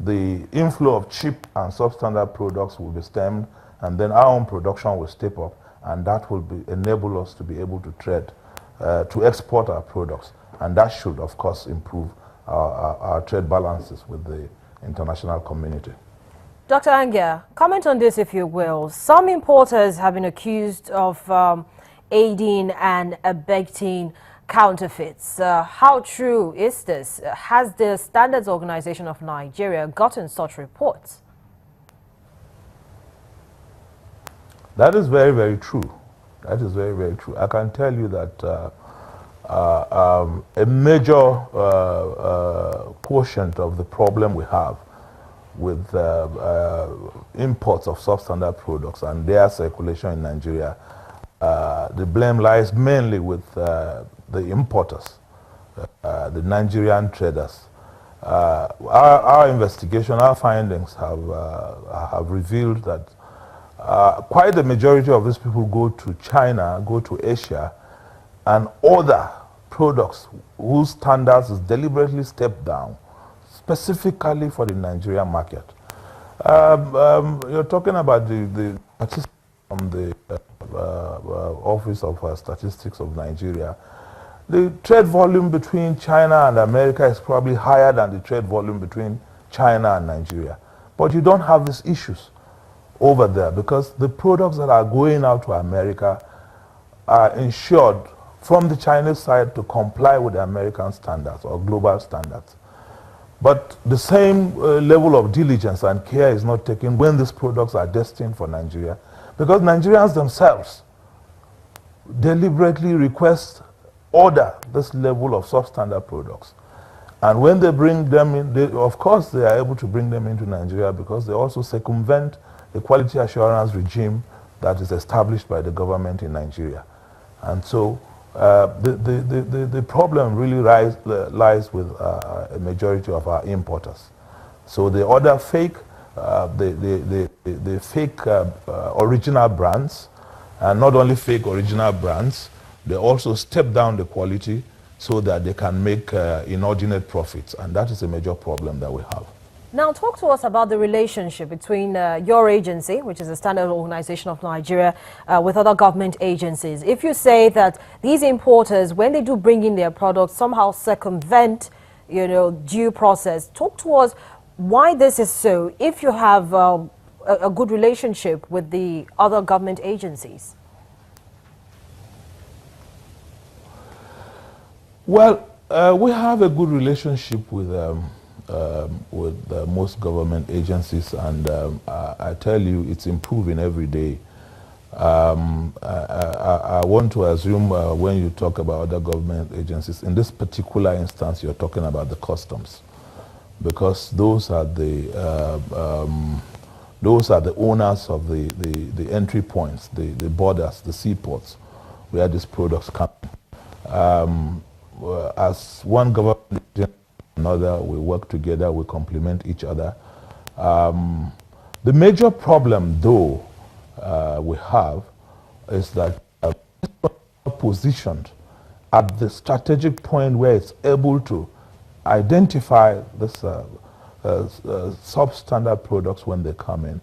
the inflow of cheap and substandard products will be stemmed, and then our own production will step up, and that will enable us to be able to trade, to export our products. And that should, of course, improve our trade balances with the international community. Dr. Angia, comment on this if you will. Some importers have been accused of aiding and abetting counterfeits. How true is this? Has the Standards Organization of Nigeria gotten such reports? That is very, very true. That is very, very true. I can tell you that a major quotient of the problem we have with imports of substandard products and their circulation in Nigeria, the blame lies mainly with the importers, the Nigerian traders. Our investigation, our findings have revealed that quite the majority of these people go to China, go to Asia, and other products whose standards is deliberately stepped down, specifically for the Nigerian market. You're talking about the statistics from the Office of Statistics of Nigeria. The trade volume between China and America is probably higher than the trade volume between China and Nigeria. But you don't have these issues over there because the products that are going out to America are ensured from the Chinese side to comply with the American standards or global standards. But the same level of diligence and care is not taken when these products are destined for Nigeria, because Nigerians themselves deliberately order this level of substandard products. And when they bring them in, of course they are able to bring them into Nigeria because they also circumvent the quality assurance regime that is established by the government in Nigeria. And so the problem really lies with a majority of our importers. So they order fake, the fake original brands, and not only fake original brands, they also step down the quality so that they can make inordinate profits, and that is a major problem that we have. Now, talk to us about the relationship between your agency, which is the Standard Organization of Nigeria, with other government agencies. If you say that these importers, when they do bring in their products, somehow circumvent, due process, talk to us why this is so, if you have a good relationship with the other government agencies. Well, we have a good relationship with most government agencies, and I tell you, it's improving every day. I want to assume when you talk about other government agencies, in this particular instance, you're talking about the customs, because those are the owners of the entry points, the borders, the seaports, where these products come. As one government agency, another, we work together, we complement each other. The major problem, though, we have is that positioned at the strategic point where it's able to identify this substandard products when they come in,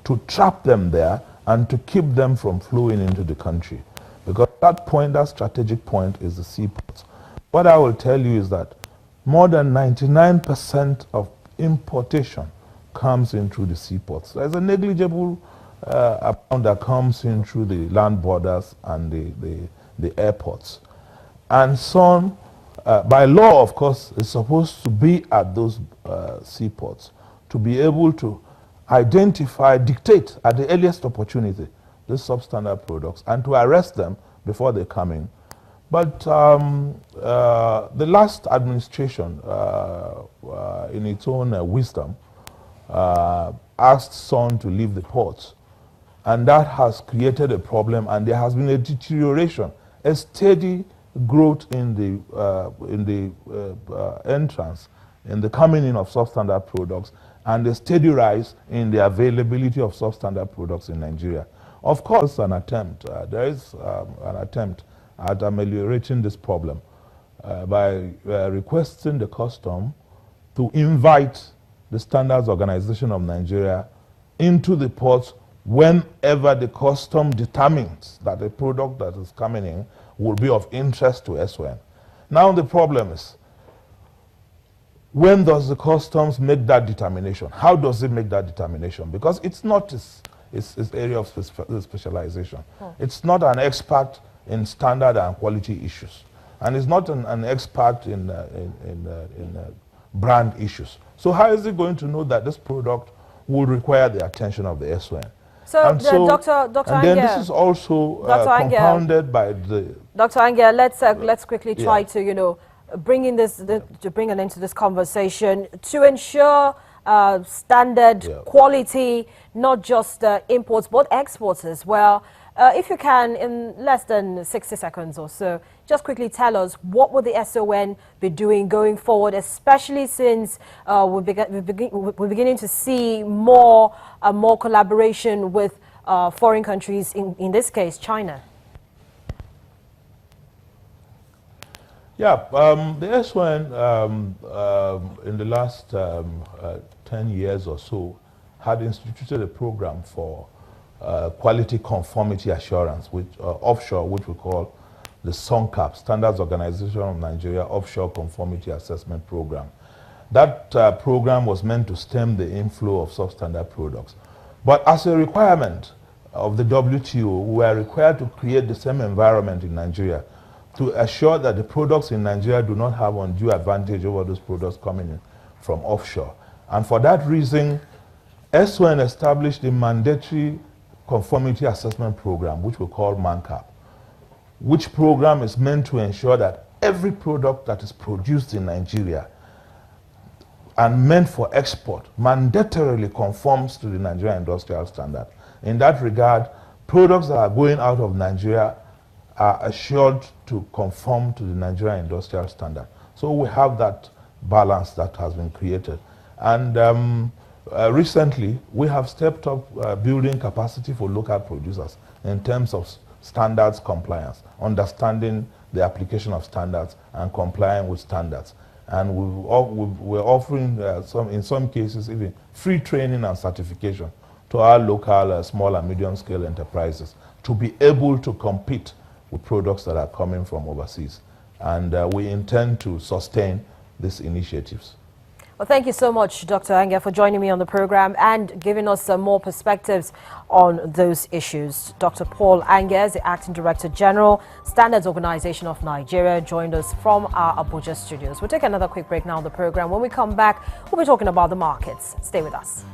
to trap them there and to keep them from flowing into the country. Because that point, that strategic point, is the seaports. What I will tell you is that more than 99% of importation comes in through the seaports. There's a negligible amount that comes in through the land borders and the airports. And some, by law, of course, is supposed to be at those seaports to be able to identify, dictate at the earliest opportunity these substandard products and to arrest them before they come in. But the last administration, in its own wisdom, asked some to leave the ports. And that has created a problem, and there has been a deterioration, a steady growth in the entrance, in the coming in of substandard products, and a steady rise in the availability of substandard products in Nigeria. Of course, an attempt, there is an attempt at ameliorating this problem by requesting the custom to invite the Standards Organization of Nigeria into the ports whenever the custom determines that a product that is coming in will be of interest to SON. Now the problem is, when does the customs make that determination? How does it make that determination? Because it's not its area of specialization. It's not an expert in standard and quality issues. And it's not an expert in brand issues. So how is it going to know that this product will require the attention of the SON? So, Dr. And Angia, then this is also compounded by the... Dr. Angia, let's quickly try to, bring in to bring an end to this conversation to ensure standard quality, not just imports, but exports as well. If you can, in less than 60 seconds or so, just quickly tell us what will the SON be doing going forward, especially since we're beginning to see more collaboration with foreign countries, in this case, China. Yeah, the SON in the last 10 years or so had instituted a program for quality conformity assurance, which offshore, which we call the SONCAP, Standards Organization of Nigeria Offshore Conformity Assessment Program. That program was meant to stem the inflow of substandard products. But as a requirement of the WTO, we are required to create the same environment in Nigeria to assure that the products in Nigeria do not have undue advantage over those products coming in from offshore. And for that reason, SON established a mandatory conformity assessment program, which we call MANCAP, which program is meant to ensure that every product that is produced in Nigeria and meant for export mandatorily conforms to the Nigerian Industrial Standard. In that regard, products that are going out of Nigeria are assured to conform to the Nigerian Industrial Standard. So we have that balance that has been created. And recently, we have stepped up building capacity for local producers in terms of standards compliance, understanding the application of standards and complying with standards. And we're offering, in some cases, even free training and certification to our local small and medium scale enterprises to be able to compete with products that are coming from overseas. And we intend to sustain these initiatives. Well, thank you so much, Dr. Angia, for joining me on the program and giving us some more perspectives on those issues. Dr. Paul Angia, the Acting Director General, Standards Organization of Nigeria, joined us from our Abuja studios. We'll take another quick break now on the program. When we come back, we'll be talking about the markets. Stay with us.